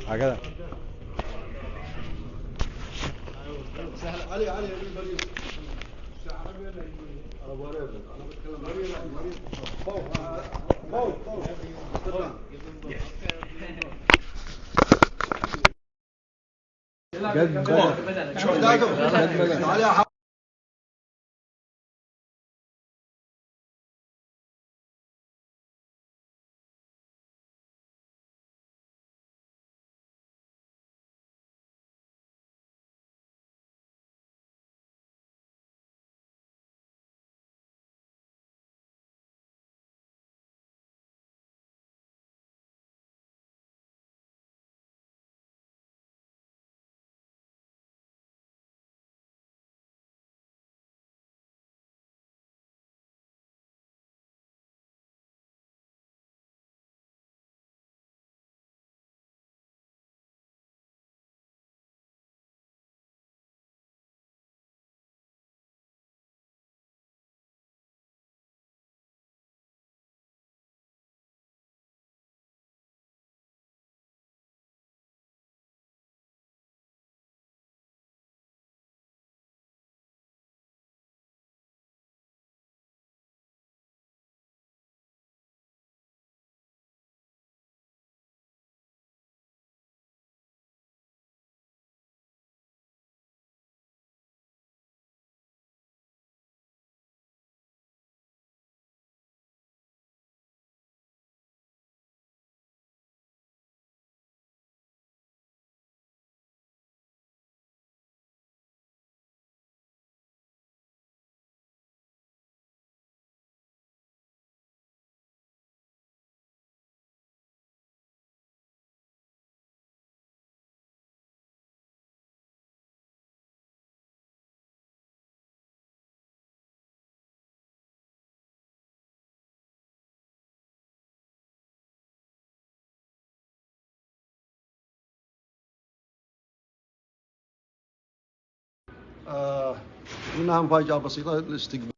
هكذا. سهل علي مريض عربي ولا انجليزي؟ انا مريض، انا بتكلم مريض جد شو بدأ تعال قلنا مفاجأة بسيطة للاستقبال.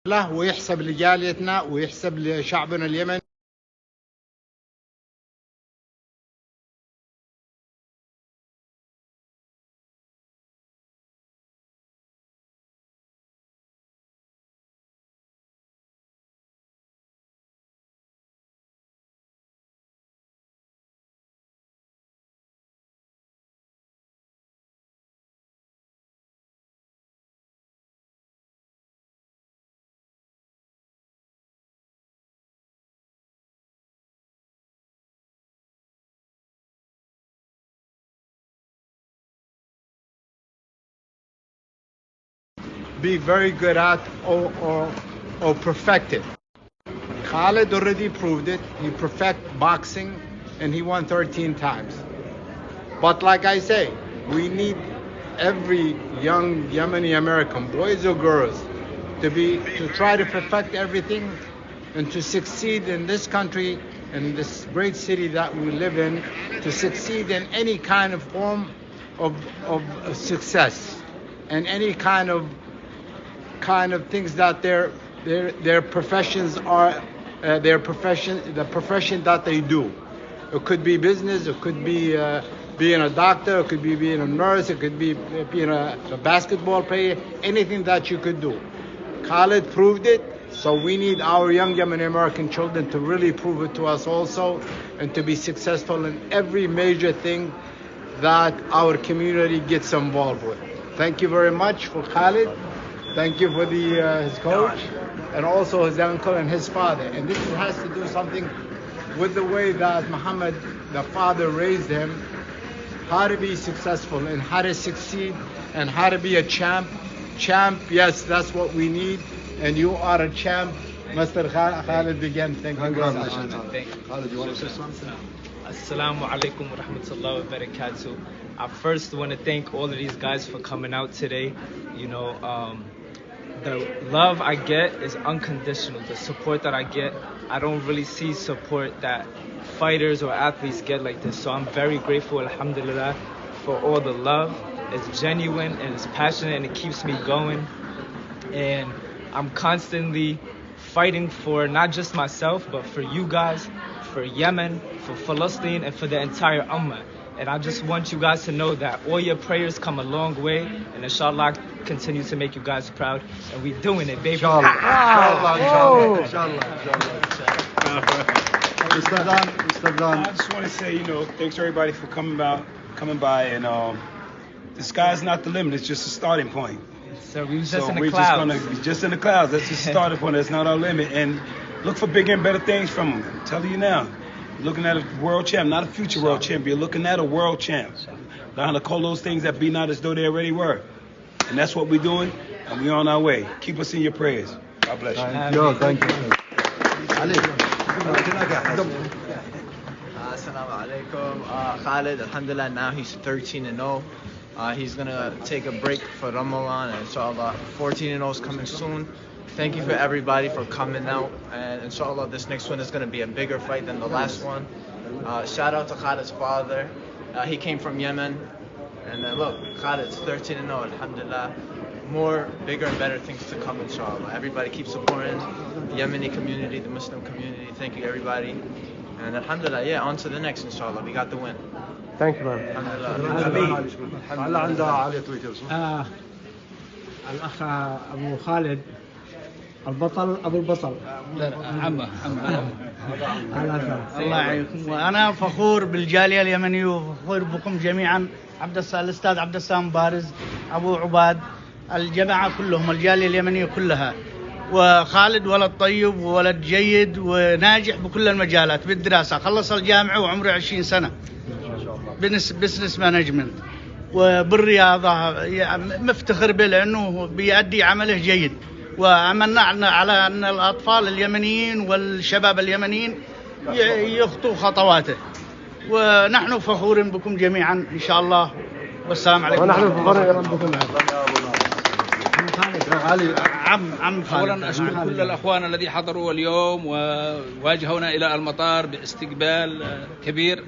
له ويحسب لجاليتنا ويحسب لشعبنا اليمني. Be very good at or perfect it. Khalid already proved it. He perfect boxing and he won 13 times. But like I say, we need every young Yemeni American, boys or girls, to try to perfect everything and to succeed in this country, in this great city that we live in, to succeed in any kind of form of success and any kind of things that their professions are, the profession that they do. It could be business, it could be being a doctor, it could be being a nurse, it could be being a basketball player, anything that you could do. Khalid proved it, so we need our young Yemeni American children to really prove it to us also, and to be successful in every major thing that our community gets involved with. Thank you very much for Khalid. Thank you for his coach, and also his uncle and his father. And this has to do something with the way that Muhammad, the father, raised him, how to be successful and how to succeed and how to be a champ. Champ, yes, that's what we need. And you are a champ. Mr. Khalid again, thank you very much. Khalid, you want to say something? Assalamu alaikum wa rahmatullahi wa barakatuh. I first want to thank all of these guys for coming out today. You know, the love I get is unconditional. The support that I get, I don't really see support that fighters or athletes get like this. So I'm very grateful, alhamdulillah, for all the love. It's genuine and it's passionate and it keeps me going. And I'm constantly fighting for not just myself, but for you guys, for Yemen, for Palestine, and for the entire Ummah. And I just want you guys to know that all your prayers come a long way, and inshallah, I continue to make you guys proud. And we're doing it, baby. Inshallah. Mr. Dan. I just want to say, thanks to everybody for coming by, and the sky's not the limit, it's just a starting point. So we're just in the we're clouds. just in the clouds. That's just a starting point. That's not our limit. And look for bigger and better things from them. I'm telling you now. You're looking at a world champ, not a future world champ. You're looking at a world champ. Learn how to call those things that be not as though they already were. And that's what we're doing, and we're on our way. Keep us in your prayers. God bless you. Thank you. Ali. Assalamu alaikum. Khalid, alhamdulillah, now he's 13-0. He's going to take a break for Ramadan, and inshallah 14-0 is coming soon. Thank you for everybody for coming out, and inshallah this next one is going to be a bigger fight than the last one. Shout out to Khalid's father. He came from Yemen, and look, Khalid's 13-0, alhamdulillah. More, bigger and better things to come, inshallah. Everybody keep supporting the Yemeni community, the Muslim community. Thank you, everybody. And alhamdulillah, on to the next, inshallah. We got the win. Thank you, man. Alhamdulillah. الأخ أبو خالد البطل أبو البطل. عمه الله يعينكم. وأنا فخور بالجالية اليمنية وفخور بكم جميعا. الأستاذ عبد السلام بارز، أبو عباد، الجماعة كلهم، الجالية اليمنية كلها. وخالد ولد طيب وولد جيد وناجح بكل المجالات بالدراسة. خلص الجامعة وعمره 20 سنة بزنس مانجمنت. وبالرياضة مفتخر به لأنه بيأدي عمله جيد. وعملنا على أن الأطفال اليمنيين والشباب اليمنيين يخطوا خطواته. ونحن فخورين بكم جميعا إن شاء الله. والسلام عليكم. ونحن فخورين بكم. عم أولا أشكر كل الأخوان الذين حضروا اليوم وواجهونا إلى المطار باستقبال كبير.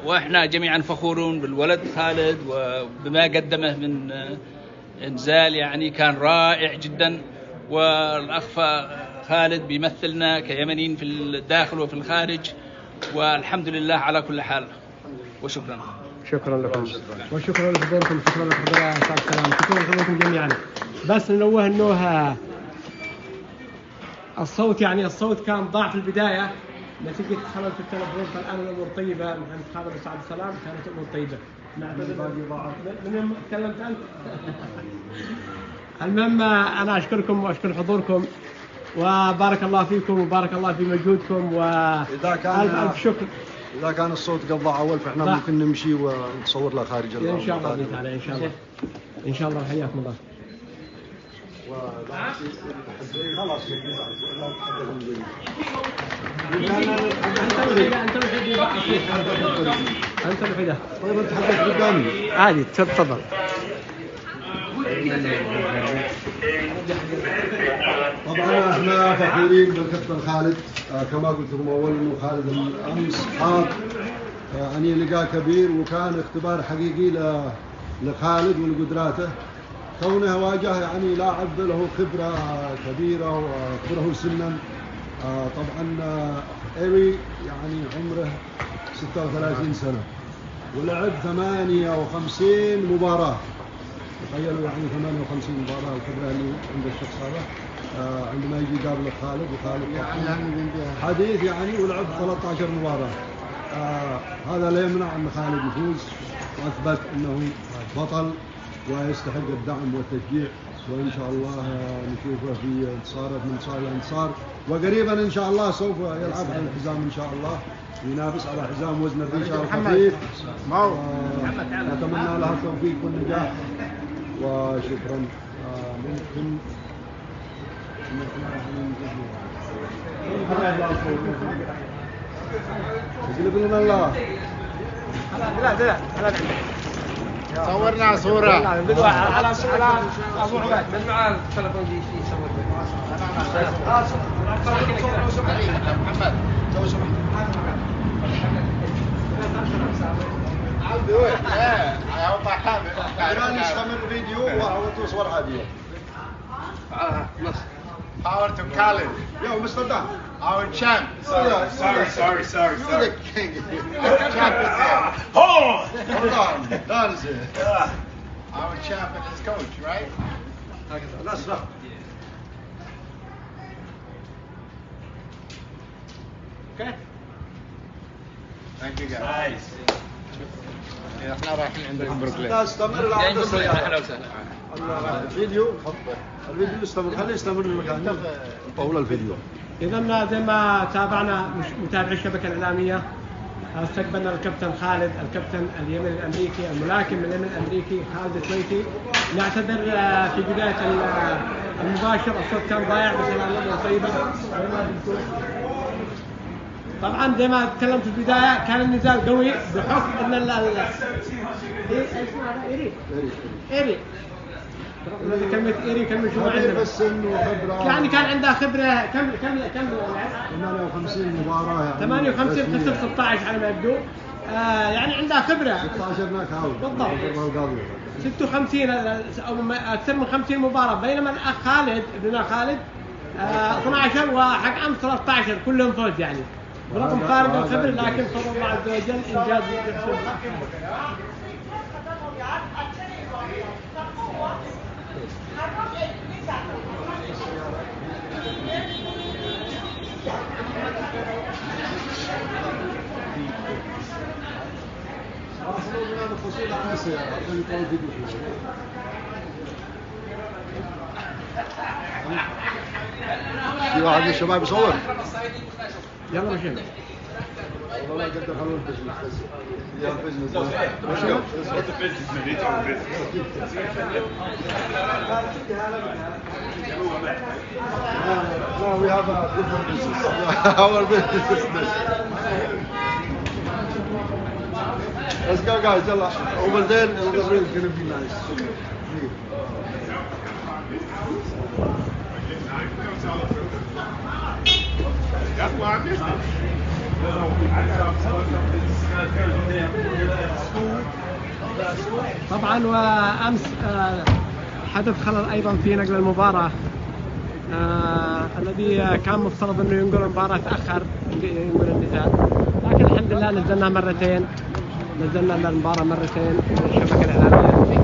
وإحنا جميعا فخورون بالولد خالد وبما قدمه من إنزال، يعني كان رائع جدا. والأخ خالد بيمثلنا كيمنيين في الداخل وفي الخارج، والحمد لله على كل حال. وشكرا. شكرا لكم وشكرا لحضوركم. شكرا لحضور السلام. شكرا لحضوركم جميعا. بس ننوه انه الصوت كان ضاع في البدايه نتيجه خلل في التلفون، فالان الامور طيبه. عند خالد بن عبد السلام كانت الامور طيبه. من تكلمت انت. المهم انا اشكركم واشكر حضوركم، وبارك الله فيكم وبارك الله في مجهودكم، والف شكر. إذا كان الصوت قطع أول فإحنا ممكن نمشي ونصور له خارج إن شاء الله تعالى. إن شاء الله حياكم الله. خلاص. انت الوحيدة. طيب انت حدث قدامي. عادي تفضل. طبعا احنا فخورين بالكابتن خالد، كما قلت لكم اول انه خالد الامس حاط يعني لقاء كبير، وكان اختبار حقيقي لخالد ولقدراته، كونه واجه يعني لاعب له خبره كبيره وكبره سنا. طبعا ايري يعني عمره 36 سنه ولعب 58 مباراه. تخيلوا يعني 58 مباراه الخبره اللي عند الشخص هذا عندما يجي يقابل خالد، وخالد حديث يعني ولعب 13 مباراه. هذا لا يمنع ان خالد يفوز، واثبت انه بطل ويستحق الدعم والتشجيع، وان شاء الله نشوفه في انتصارات من انتصار لانتصار، وقريبا ان شاء الله سوف يلعب على الحزام ان شاء الله، ينافس على حزام وزن الريشه الخفيف. نتمنى له التوفيق والنجاح وشكرا. ممكن يقلب لنا الله. صورنا صورة على ابو عباد من معاه التليفون دي يصور. محمد سوي شو الآن يستمر فيديو وتصور عادية. Power to Khalid. Yo, Mr. Dan. Our champ. Sorry. You're the king. Our champ is here. Hold on. Dan is here. Our champ and his coach, right? That's right. Okay. Thank you guys. Nice. احنا رايحين عند بروكلين. استمر اهلا وسهلا. الفيديو الفيديو يستمر، خليه يستمر المكان طول الفيديو. إذا زي ما تابعنا متابعي الشبكة الإعلامية، استقبلنا الكابتن خالد، الكابتن اليمني الأمريكي، الملاكم من اليمن الأمريكي خالد الكويتي. نعتذر في بداية المباشر الصوت كان ضايع، بس الأمور طيبة. طبعا زي ما تكلمت في البداية كان النزال قوي بحكم ان إيري كلمة إيري كلمة شو عندنا؟ يعني كان عنده خبرة كم 58 مباراة يعني 58 خسر 16 على ما يبدو. يعني عنده خبرة 16 ناك اوت بالضبط 56 او اكثر من 50 مباراة، بينما الاخ خالد ابننا خالد 12 وحق امس 13 كلهم فوز يعني برغم خارج الخبر، لكن فضل الله عز وجل انجاز في واحد من الشباب يصور. يلا مشي. والله قدر خلوه البزنس. يا البزنس. No, we have a different business. Our business. Let's go guys, يلا. Over there, it's really gonna be nice. That's why I missed it. طبعا وامس حدث خلل ايضا في نقل المباراه الذي كان مفترض انه ينقل المباراه تاخر ينقل النزال، لكن الحمد لله نزلنا مرتين، نزلنا المباراه مرتين من الشبكه الاعلاميه.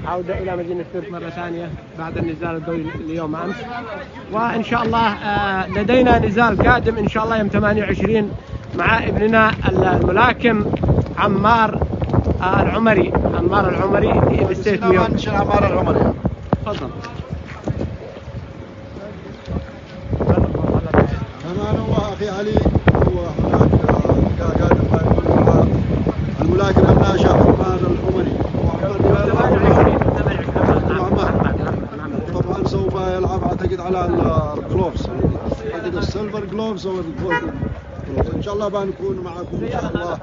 عودة إلى مدينة ترك مرة ثانية بعد النزال القوي اليوم أمس، وإن شاء الله لدينا نزال قادم إن شاء الله يوم 28 مع ابننا الملاكم عمار العمري في بستيت نيويورك. عمار العمري. تفضل. كمان هو أخي علي هو هناك قادم الملاكم الناشئ عمار العمري. مصور الفوتو. ان شاء الله بنكون معكم ان شاء الله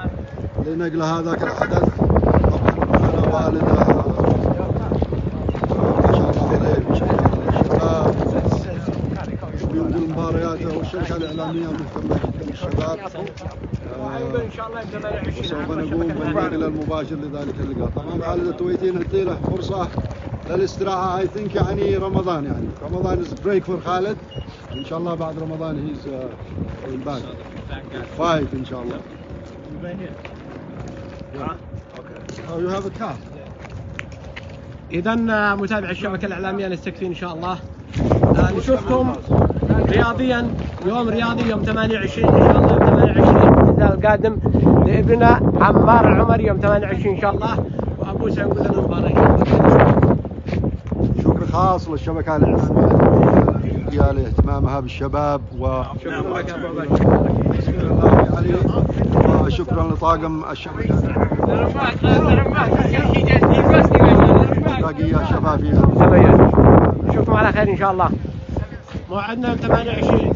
لنقل هذاك الحدث. طبعا معنا والده ما شاء الله عليه الشباب بالمباريات والشركه الاعلاميه مهتمه جدا بالشباب. ان شاء الله وسوف نقوم بالنقل المباشر لذلك اللقاء. طبعا خالد التويتي نعطي له فرصه للاستراحه. اي ثينك يعني رمضان، يعني رمضان از بريك فور خالد. ان شاء الله بعد رمضان هيز باك فايت ان شاء الله. Oh, you have a car. إذا متابع الشبكة الإعلامية نستكفي إن شاء الله. نشوفكم رياضيا يوم رياضي يوم 28 إن شاء الله. يوم 28 النزال القادم لابننا عمار العمر يوم 28 إن شاء الله. وأبو سيقول لنا المباراة إن شاء الله. شكر خاص للشبكة الإعلامية لاهتمامها بالشباب وشكرا لطاقم الشبكة التقية الشفافية. نشوفكم على خير إن شاء الله. موعدنا يوم 28.